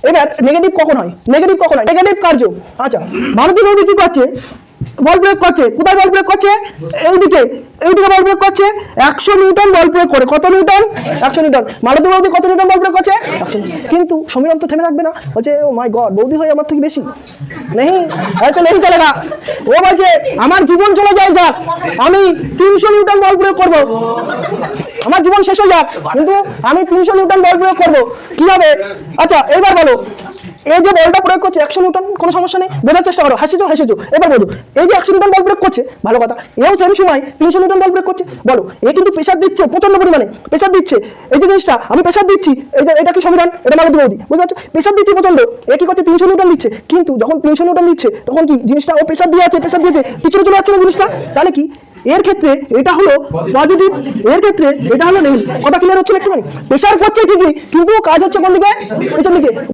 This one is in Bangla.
এবার নেগেটিভ কখন হয়? নেগেটিভ কার্য। আচ্ছা, মারুতি বৌদি কি করছে? বল প্রয়োগ করছে। কোথায় বল প্রয়োগ করছে? এইদিকে বল প্রয়োগ করছে 100 নিউটন বল প্রয়োগ করে। কত নিউটন? 100 নিউটন। মারুতি বৌদি কত নিউটন বল প্রয়োগ করছে? 100। কিন্তু সমীরণ তো থেমে থাকবে না, বলছে ও মাই গড, বৌদি হয় আমার থেকে বেশি, নেই ऐसे नहीं चलेगा। ও বলছে আমার জীবন চলে যায় যাক, আমি 300 নিউটন বল প্রয়োগ করব, আমার জীবন শেষ হয়ে যাক, কিন্তু আমি 300 নিউটন বল প্রয়োগ করব। কি হবে? আচ্ছা এবার বলো, এই যে বলটা প্রয়োগ করছে 100 নিউটন, কোনো সমস্যা নেই, বোঝার চেষ্টা করো, হাসিছো। এবার বলো, এই যে 100 নিউটন বল প্রয়োগ করছে, ভালো কথা, এও সেম সময় 300 নিউটন বল প্রয়োগ করছে। বলো, এ কিন্তু প্রেসার দিচ্ছে, প্রচন্ড পরিমাণে প্রেসার দিচ্ছে। এই যে জিনিসটা আমি প্রেসার দিচ্ছি, এই যে এটা কি সমীরণ? এটা মারুতি বৌদি, বুঝতে পারছো? প্রেসার দিচ্ছে প্রচন্ড, এ কি করছে? 300 নিউটন দিচ্ছে। কিন্তু যখন 300 নিউটন দিচ্ছে, তখন কি জিনিসটা ও প্রেসার দিয়েছে, পিছনে চলে যাচ্ছে না জিনিসটা। তাহলে কি এর ক্ষেত্রে এটা হলো পজিটিভ, এর ক্ষেত্রে এটা হলো নেগেটিভ। কথা ক্লিয়ার হচ্ছে না একটুখানি? প্রেসার করছে ঠিকই, কিন্তু কাজ হচ্ছে কোন দিকে? পেছন দিকে।